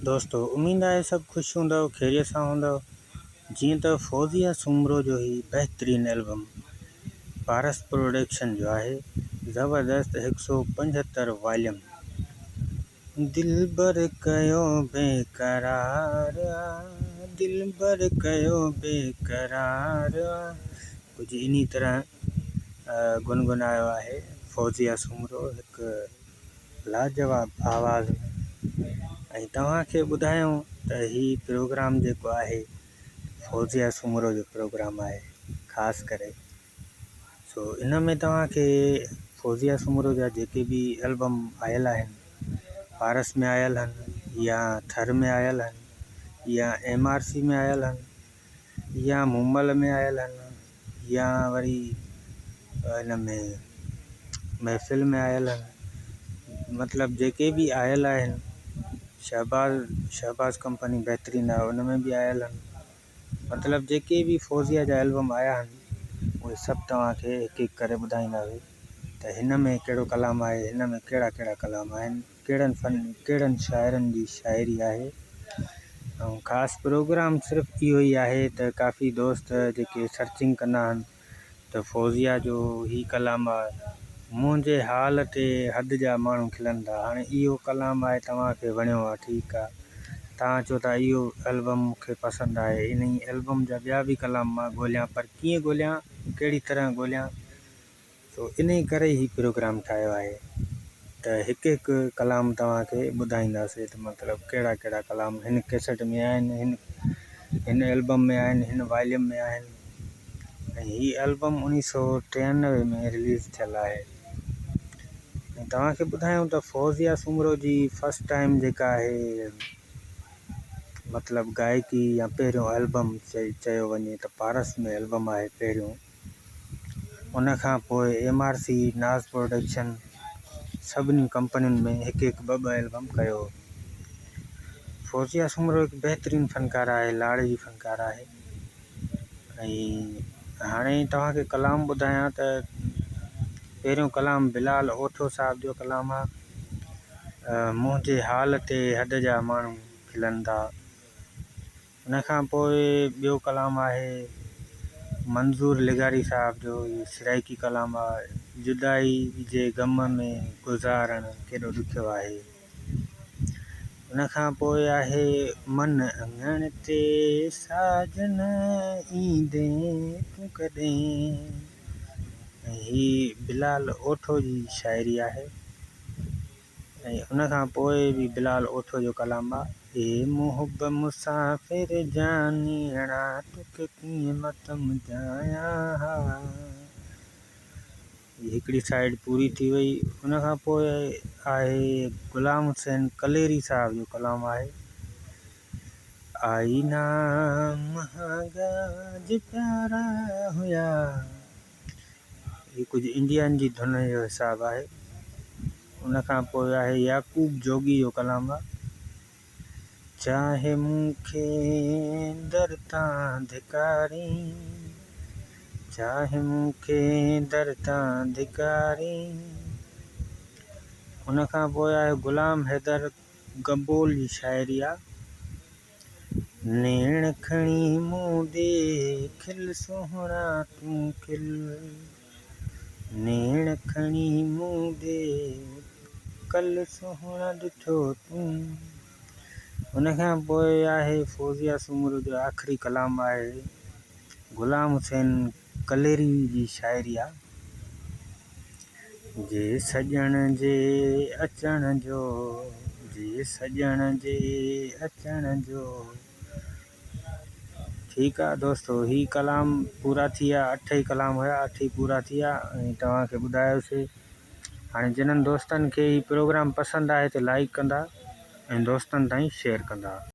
दोस्तों उम्मीद है सब खुश हूंदव खैरियत सां हूंदव। जीअं त फौजिया सुमरो जो ही बेहतरीन एल्बम पारस प्रोडक्शन जो है ज़बरदस्त 175 वॉल्यूम दिलबर कयो बेकरार दिलबर कयो बेकरार कुछ इन्हीं तरह गुनगुनायो है फौजिया सुमरो एक लाजवाब आवाज़ में। तव्हांखे ॿुधायूं त ही प्रोग्राम जेको आहे फौजिया सुमरो जो प्रोग्राम आहे ख़ासि करे इन में तव्हांखे फौजिया सुमरो जा जेके भी एल्बम आयल आहिनि पारस में आयल आहिनि या थर में आयल आहिनि या MRC में आयल आहिनि या मुमल में आयल आहिनि या वरी इन में महफ़िल में आयल आहिनि, मतलब जेके भी आयल आहिनि शहबाज कंपनी बेहतरीन आहे उन में भी आयल आहिनि। मतलब जेके भी फौजिया जा एल्बम आया आहिनि उहे सभु तव्हांखे हिकु हिकु करे ॿुधाईंदासीं त हिन में कहिड़ो कलाम आहे, हिन में कहिड़ा कहिड़ा कलाम आहिनि, कहिड़नि शाइरनि जी शाइरी आहे। ऐं ख़ासि प्रोग्राम सिर्फ़ु इहो ई आहे त काफ़ी दोस्त जेके सर्चिंग कंदा आहिनि त फौजिया जो ही कलाम आहे मुंहिंजे हाल ते हद जा माण्हू खिलंदा। हाणे इहो कलाम आहे तव्हांखे वणियो आहे ठीकु आहे, तव्हां चओ था इहो एल्बम मूंखे पसंदि आहे, इन ई एल्बम जा ॿिया भी कलाम मां ॻोल्हियां पर कीअं ॻोल्हियां कहिड़ी तरह ॻोल्हियां इन ई करे ही प्रोग्राम ठाहियो आहे त हिकु हिकु कलाम तव्हांखे ॿुधाईंदासीं त मतिलबु कहिड़ा कहिड़ा कलाम हिन कैसेट में आहिनि, हिन एल्बम में आहिनि, हिन वॉल्यूम में आहिनि। ऐं ही एल्बम 1993 में रिलीज़ थियल आहे। तव्हांखे ॿुधायूं त फौजिया सुमरो जी फर्स्ट टाइम जेका आहे मतलब गायकी या पहिरियों एल्बम चयो वञे त पारस में एल्बम आहे पहिरियों, उन खां पोइ MRC नाज़ प्रोडक्शन सभिनी कंपनियुनि में हिकु हिकु ॿ ॿ एल्बम कयो। फौजिया सुमरो हिकु बेहतरीन फ़नकार आहे, लाड़े जी फ़नकार आहे। ऐं हाणे तव्हांखे कलाम ॿुधायां त पहिरियों कलाम बिलाल ओठो साहब जो कलाम आहे मुंहिंजे हाल ते हद जा माण्हू खिलंदा। उन खां पोइ ॿियो कलाम आहे मंज़ूर लिगारी साहब जो सिराइकी कलाम आहे जुदाई जे ग़म में गुज़ारणु केॾो ॾुखियो आहे। उन खां पोइ आहे मन अङण ते साजन ईंदे तूं कॾहिं, ही बिलाल ओठो जी शाइरी आहे। ऐं उन खां पोइ भी बिलाल ओठो जो कलाम आहे ए मुहब मुसाफ़िर जानीअड़ा तोखे कीअं मां सम्झायां, हिकिड़ी साइड पूरी थी वई। उन खां पोइ आहे गुलाम हुसैन कलेरी साहब जो कलाम आहे आईना महागाज प्यारा हुया, ये कुछ इंडियन जी धुन जो हिसाब आहे। उन खां पोइ आहे याकूब जोगी जो कलाम आहे चाहे मूंखे दर तां धिकारी, चाहे मूंखे दर तां धिकारी। उन खां पोइ आहे गुलाम हैदर गबोल जी शाइरी आहे नेण खणी मूं ॾे खिल सोहणा तूं खिल, नेण खणी मूं ॾे कल सोहणा ॾिठो तूं। उन खां पोइ आहे फौजिया सुमरो जो आख़िरी कलाम आहे गुलाम हुसैन कलेरी जी शाइरी आहे जे सजण जे अचण जो, जे सजण जे अचण जो। ठीकु आहे दोस्तों, ही कलाम पूरा थी विया, 8 ई कलाम हुया, 8 ई पूरा थी विया ऐं तव्हांखे ॿुधायोसीं। हाणे जिन्हनि दोस्तनि खे ही प्रोग्राम पसंदि आहे त लाइक कंदा ऐं दोस्तनि ताईं शेयर कंदा।